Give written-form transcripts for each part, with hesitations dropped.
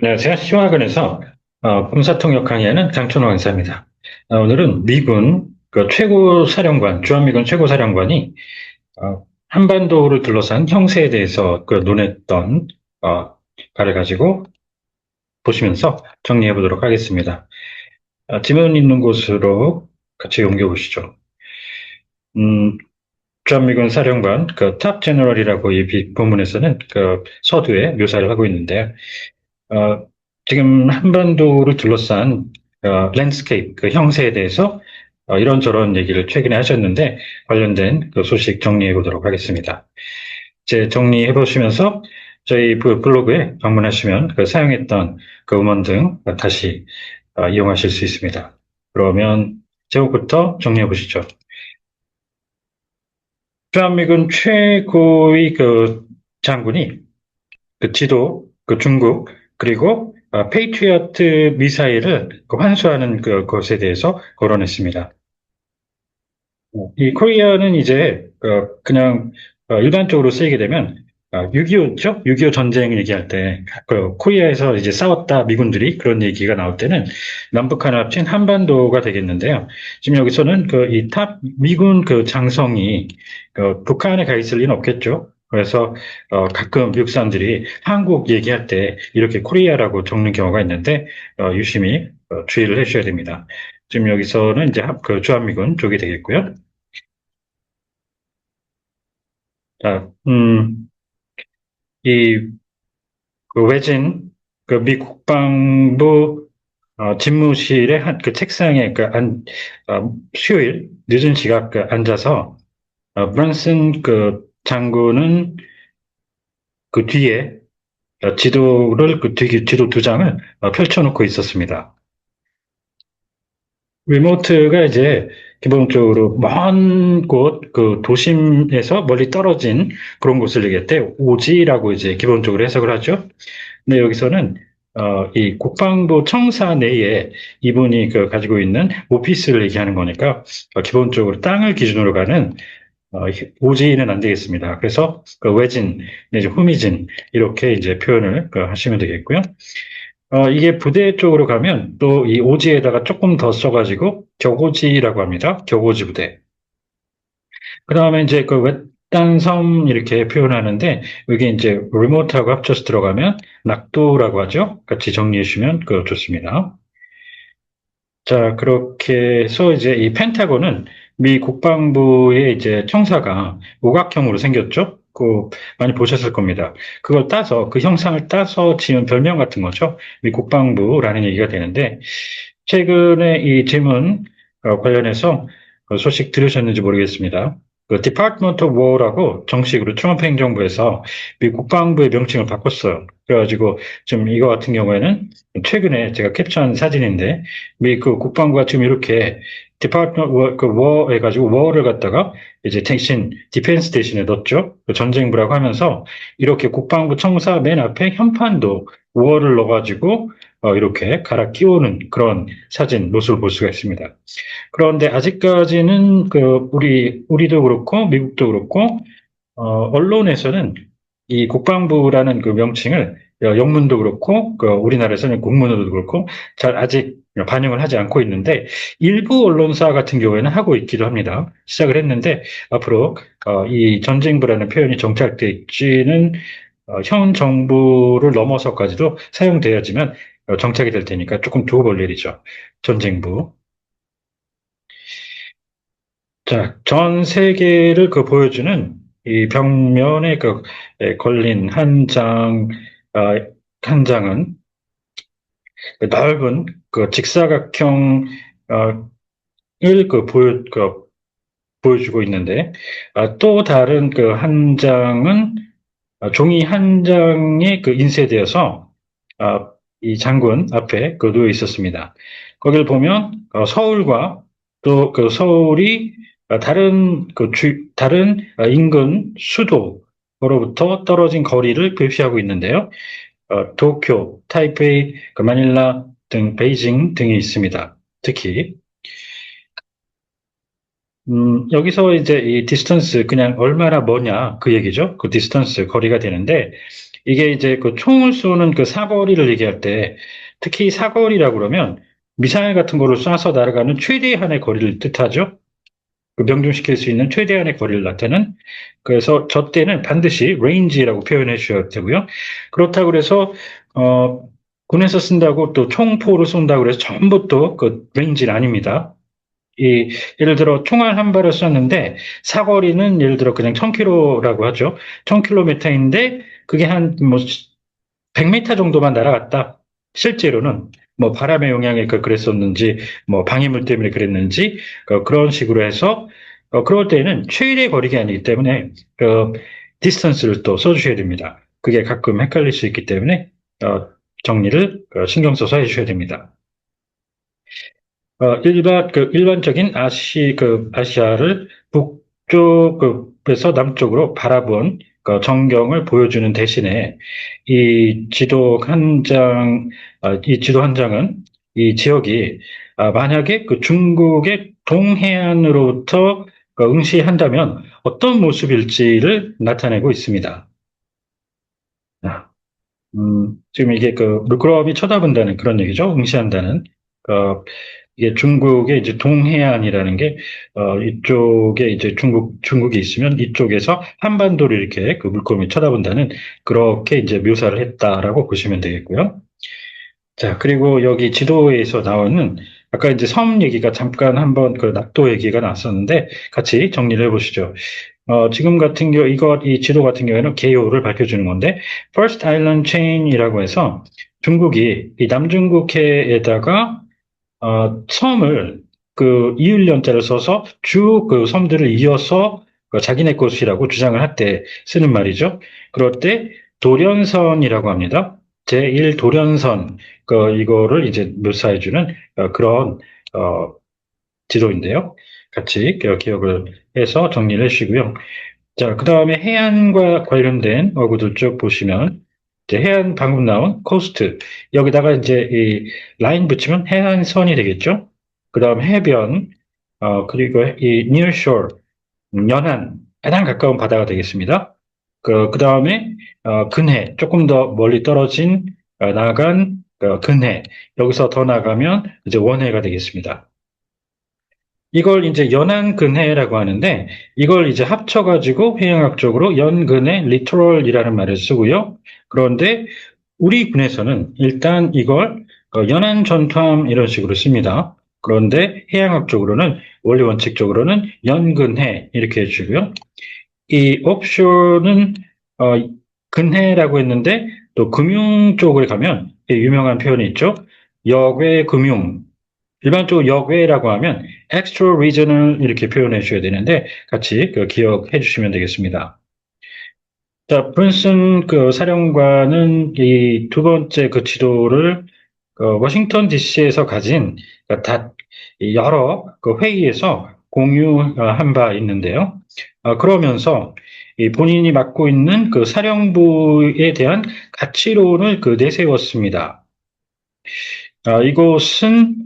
안녕하세요. 시화근에서 군사통역 강의하는 장천호 강사입니다. 오늘은 미군 그 최고 사령관, 주한미군 최고 사령관이 한반도를 둘러싼 형세에 대해서 그 논했던 어, 바를 가지고 보시면서 정리해 보도록 하겠습니다. 지문 있는 곳으로 같이 옮겨보시죠. 음, 주한미군 사령관, 그 탑 제너럴이라고 이 본문에서는 그 서두에 묘사를 하고 있는데요. 어, 지금 한반도를 둘러싼 랜드스케이프, 그 형세에 대해서 이런저런 얘기를 최근에 하셨는데 관련된 그 소식 정리해 보도록 하겠습니다. 이제 정리해 보시면서 저희 블로그에 방문하시면 그 사용했던 그 음원 등 다시 이용하실 수 있습니다. 그러면 제목부터 정리해 보시죠. 주한미군 최고의 그 장군이 그 지도, 그 중국, 그리고 페이트리어트 미사일을 그 환수하는 것에 대해서 거론했습니다. 이 코리아는 이제 그냥 일반적으로 쓰이게 되면 6.25죠? 6.25 전쟁 얘기할 때 코리아에서 이제 싸웠다 미군들이 그런 얘기가 나올 때는 남북한을 합친 한반도가 되겠는데요. 지금 여기서는 그 이 탑 미군 그 장성이 북한에 가 있을 리는 없겠죠. 그래서 가끔 미국 사람들이 한국 얘기할 때 이렇게 코리아라고 적는 경우가 있는데 유심히 주의를 해주셔야 됩니다. 지금 여기서는 이제 그 주한미군 쪽이 되겠고요. 자, 이, 그 외진, 그 미 국방부, 집무실의 그 책상에 수요일, 늦은 시각 앉아서, 브런슨 그 장군은 그 뒤에 지도를, 지도 두 장을 펼쳐놓고 있었습니다. 리모트가 이제 기본적으로 먼 곳, 그 도심에서 멀리 떨어진 그런 곳을 얘기할 때 오지라고 이제 기본적으로 해석을 하죠. 근데 여기서는 이 국방부 청사 내에 이분이 그 가지고 있는 오피스를 얘기하는 거니까 기본적으로 땅을 기준으로 가는 오지는 안 되겠습니다. 그래서 그 외진, 이제 후미진 이렇게 이제 표현을 하시면 되겠고요. 이게 부대 쪽으로 가면 또 이 오지에다가 조금 더 써가지고 격오지라고 합니다. 격오지 부대. 그 다음에 이제 그 외딴 섬 이렇게 표현하는데 이게 이제 리모트하고 합쳐서 들어가면 낙도라고 하죠. 같이 정리해 주시면 좋습니다. 자, 그렇게 해서 이제 이 펜타곤은 미 국방부의 이제 청사가 오각형으로 생겼죠. 많이 보셨을 겁니다. 그걸 따서, 그 형상을 따서 지은 별명 같은 거죠. 미 국방부라는 얘기가 되는데, 최근에 이 질문 관련해서 소식 들으셨는지 모르겠습니다. 그 Department of War라고 정식으로 트럼프 행정부에서 미 국방부의 명칭을 바꿨어요. 그래가지고 지금 이거 같은 경우에는 최근에 제가 캡처한 사진인데 미 그 국방부가 지금 이렇게 Department of War, 그 War 해가지고 War를 갖다가 이제 대신 디펜스 대신에 넣었죠. 그 전쟁부라고 하면서 이렇게 국방부 청사 맨 앞에 현판도 War를 넣어가지고 이렇게 갈아 끼우는 그런 사진 모습을 볼 수가 있습니다. 그런데 아직까지는 우리도 그렇고 미국도 그렇고 언론에서는 이 국방부라는 그 명칭을 영문도 그렇고 우리나라에서는 국문으로도 그렇고 잘 아직 반영을 하지 않고 있는데 일부 언론사 같은 경우에는 하고 있기도 합니다. 시작을 했는데 앞으로 이 전쟁부라는 표현이 정착될지는 현 정부를 넘어서까지도 사용돼야지만 정착이 될 테니까 조금 두고 볼 일이죠. 전쟁부. 자, 전 세계를 보여주는 이 벽면에 걸린 아, 한 장은 그 넓은 직사각형, 을 보여주고 있는데, 또 다른 한 장은 종이 한 장에 인쇄되어서, 이 장군 앞에 놓여 있었습니다. 거기를 보면, 서울과 또 서울이 다른 인근 수도로부터 떨어진 거리를 표시하고 있는데요. 도쿄, 타이페이, 마닐라 등 베이징 등이 있습니다. 특히 여기서 이제 이 디스턴스 그냥 얼마나 머냐 그 얘기죠. 그 디스턴스 거리가 되는데 이게 이제 그 총을 쏘는 그 사거리를 얘기할 때, 특히 사거리라고 그러면 미사일 같은 거를 쏴서 날아가는 최대한의 거리를 뜻하죠. 그 명중시킬 수 있는 최대한의 거리를 나타내는. 그래서 저 때는 반드시 range라고 표현해 주셔야 되고요. 그렇다고 그래서 군에서 쓴다고 또 총포를 쏜다고 그래서 전부 또 그 range는 아닙니다. 예를 들어 총알 한 발을 쐈는데 사거리는 예를 들어 그냥 1000km라고 하죠. 1000km인데 그게 한 뭐 100m 정도만 날아갔다. 실제로는 뭐 바람의 영향에 그랬었는지 뭐 방해물 때문에 그랬는지 그런 식으로 해서 그럴 때는 최대 거리가 아니기 때문에 그 디스턴스를 또 써주셔야 됩니다. 그게 가끔 헷갈릴 수 있기 때문에 정리를 신경 써서 해주셔야 됩니다. 일반적인 아시아를 북쪽에서 남쪽으로 바라본 전경을 보여주는 대신에 이 지도 한 장은 이 지역이 만약에 그 중국의 동해안으로부터 응시한다면 어떤 모습일지를 나타내고 있습니다. 지금 이게 그 물끄러미 쳐다본다는 그런 얘기죠. 응시한다는. 어, 이게 중국의 이제 동해안이라는 게, 이쪽에 이제 중국이 있으면 이쪽에서 한반도를 이렇게 그 물끄러미 쳐다본다는 그렇게 이제 묘사를 했다라고 보시면 되겠고요. 자, 그리고 여기 지도에서 나오는 아까 이제 섬 얘기가 잠깐 한번 그 낙도 얘기가 나왔었는데 같이 정리를 해보시죠. 지금 같은 이 지도 같은 경우에는 개요를 밝혀주는 건데, First Island Chain이라고 해서 중국이 이 남중국해에다가, 섬을 그 이을련자를 써서 쭉 그 섬들을 이어서 자기네 것이라고 주장을 할 때 쓰는 말이죠. 그럴 때 도련선이라고 합니다. 제1 도련선, 이거를 이제 묘사해주는 그런, 지도인데요. 같이 기억을 해서 정리를 해주시고요. 자, 그 다음에 해안과 관련된 어구들 쭉 보시면, 이제 해안 방금 나온 코스트, 여기다가 이제 이 라인 붙이면 해안선이 되겠죠? 그 다음 해변, 그리고 이 near shore, 연안, 가장 가까운 바다가 되겠습니다. 그 다음에, 근해, 조금 더 멀리 떨어진, 나간, 근해, 여기서 더 나가면 이제 원해가 되겠습니다. 이걸 이제 연안근해라고 하는데 이걸 이제 합쳐가지고 해양학적으로 연근해 리토럴이라는 말을 쓰고요. 그런데 우리 군에서는 일단 이걸 연안전투함 이런 식으로 씁니다. 그런데 해양학적으로는 원리 원칙적으로는 연근해 이렇게 해주고요. 이 옵쇼는 어, 근해라고 했는데 또 금융 쪽을 가면 유명한 표현이 있죠. 역외 금융 일반적으로 역외라고 하면 extra regional 이렇게 표현해 주셔야 되는데 같이 기억해 주시면 되겠습니다. 자, 브룬슨 사령관은 이 두 번째 그 지도를 워싱턴 DC에서 가진 여러 그 회의에서 공유한 바 있는데요. 그러면서 이 본인이 맡고 있는 그 사령부에 대한 가치론을 내세웠습니다. 이곳은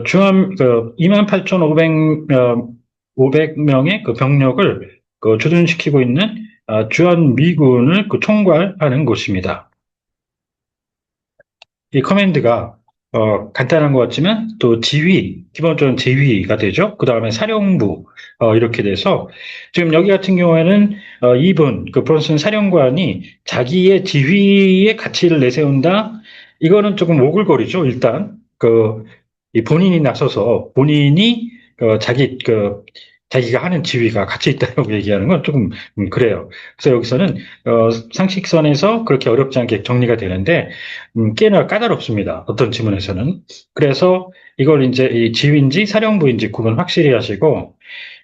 중함 28,500명의 그 병력을 주둔시키고 있는 주한 미군을 총괄하는 곳입니다. 이 커맨드가 간단한 것 같지만 또 기본적인 지휘가 되죠. 그 다음에 사령부 이렇게 돼서 지금 여기 같은 경우에는 이분 브론슨 사령관이 자기의 지휘의 가치를 내세운다. 이거는 조금 오글거리죠. 일단 이 본인이 나서서 본인이 자기가 하는 지위가 가치 있다고 얘기하는 건 조금 그래요. 그래서 여기서는 상식선에서 그렇게 어렵지 않게 정리가 되는데 꽤나 까다롭습니다. 어떤 지문에서는. 그래서 이걸 이제 이 지휘인지 사령부인지 구분 확실히 하시고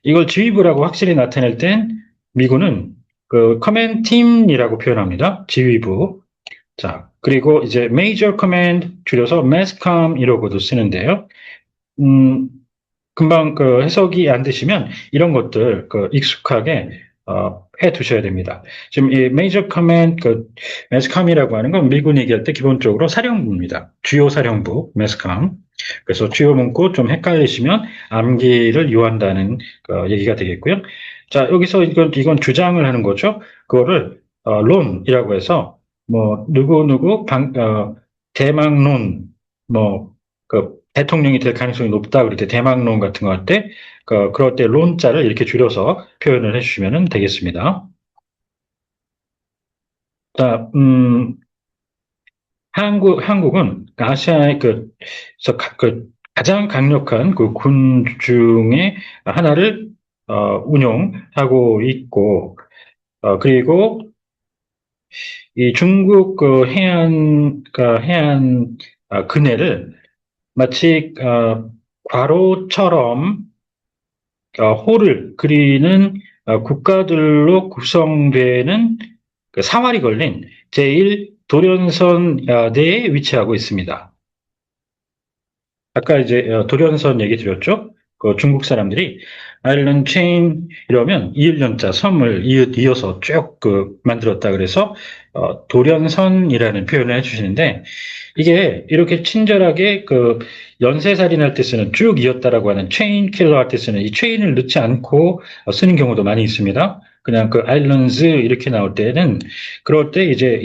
이걸 지휘부라고 확실히 나타낼 땐 미군은 커맨드 팀이라고 표현합니다. 지휘부. 자, 그리고 이제 Major Command 줄여서 MESCOM 이러고도 쓰는데요. 금방 해석이 안 되시면 이런 것들 익숙하게 해 두셔야 됩니다. 지금 이 Major Command MESCOM이라고 하는 건 미군 얘기할 때 기본적으로 사령부입니다. 주요 사령부 MESCOM. 그래서 주요 문구 좀 헷갈리시면 암기를 요한다는 얘기가 되겠고요. 자, 여기서 이건 주장을 하는 거죠. 그거를 론이라고 해서 뭐, 누구누구 대망론, 뭐, 대통령이 될 가능성이 높다 그럴 때 대망론 같은 거 할 때, 그럴 때 론자를 이렇게 줄여서 표현을 해주시면 되겠습니다. 자, 한국은 아시아의 가장 강력한 그 군 중에 하나를, 운용하고 있고, 그리고 이 중국 해안 근해를 마치 괄호처럼 호를 그리는 국가들로 구성되는 그 사활이 걸린 제1 도련선 내에 위치하고 있습니다. 아까 이제 도련선 얘기 드렸죠? 그 중국 사람들이 아일랜드 체인 이러면 이을연자 섬을 이어서 쭉 만들었다 그래서 도련선이라는 표현을 해주시는데 이게 이렇게 친절하게 연쇄살인 할 때 쓰는 쭉 이었다라고 하는 체인 킬러 할 때 쓰는 이 체인을 넣지 않고 쓰는 경우도 많이 있습니다. 그냥 아일랜드 이렇게 나올 때는 그럴 때 이제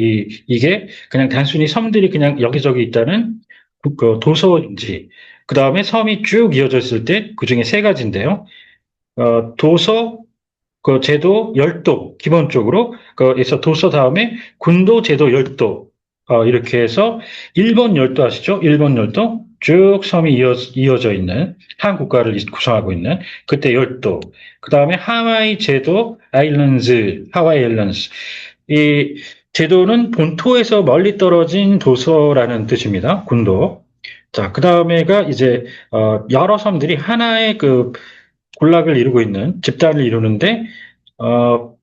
이게 그냥 단순히 섬들이 그냥 여기저기 있다는 도서인지 그 다음에 섬이 쭉 이어져 있을 때 그 중에 세 가지인데요. 도서, 제도, 열도, 기본적으로, 그래서 도서 다음에 군도, 제도, 열도, 이렇게 해서 일본 열도 아시죠? 일본 열도 쭉 섬이 이어져 있는 한 국가를 구성하고 있는 그때 열도. 그 다음에 하와이 제도, 하와이 아일랜드. 이 제도는 본토에서 멀리 떨어진 도서라는 뜻입니다. 군도. 자, 그 다음에가 이제 여러 섬들이 하나의 군락을 이루고 있는 집단을 이루는데 어,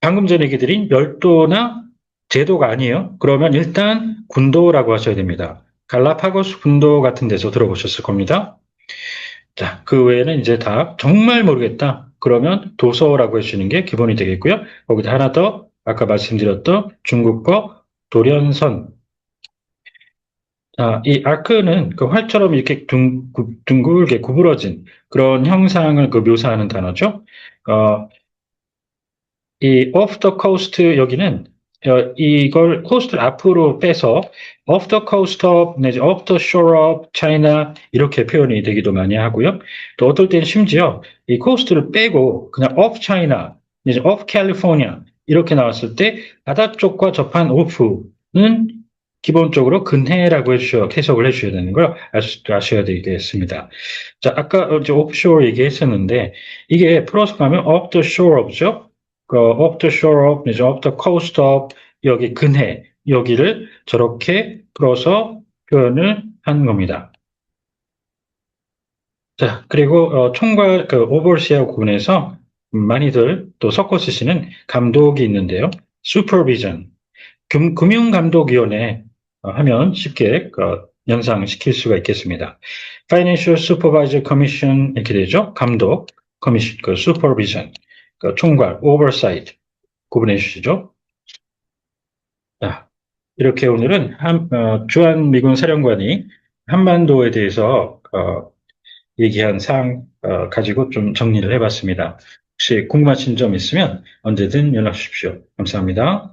방금 전에 얘기 드린 열도나 제도가 아니에요. 그러면 일단 군도라고 하셔야 됩니다. 갈라파고스 군도 같은 데서 들어보셨을 겁니다. 자, 그 외에는 이제 다 정말 모르겠다. 그러면 도서라고 해주시는 게 기본이 되겠고요. 거기다 하나 더 아까 말씀드렸던 중국 거 도련선. 자, 이 아크는 그 활처럼 이렇게 둥글게 구부러진 그런 형상을 묘사하는 단어죠. 어, 이 off the coast 여기는 이걸 코스트를 앞으로 빼서 off the coast of 내지 off the shore of China 이렇게 표현이 되기도 많이 하고요. 또 어떨 때는 심지어 이 코스트를 빼고 그냥 off China 내지 off California 이렇게 나왔을 때 바다 쪽과 접한 off는 기본적으로 근해라고 해석을 해주셔야 되는 걸 아셔야 되겠습니다. 자, 아까 이제 offshore 얘기했었는데 이게 풀어서 가면 off the shore of죠. off the shore of, 이제 off the coast of, 여기 근해, 여기를 저렇게 풀어서 표현을 한 겁니다. 자, 그리고 총괄 오버시아 구분에서 많이들 또 섞어 쓰시는 감독이 있는데요. supervision, 금융감독위원회 하면 쉽게 연상시킬 수가 있겠습니다. Financial Supervisor Commission 이렇게 되죠. 감독, 커미션, supervision, 총괄, oversight 구분해 주시죠. 자, 이렇게 오늘은 주한 미군 사령관이 한반도에 대해서 얘기한 사항 가지고 좀 정리를 해봤습니다. 혹시 궁금하신 점 있으면 언제든 연락 주십시오. 감사합니다.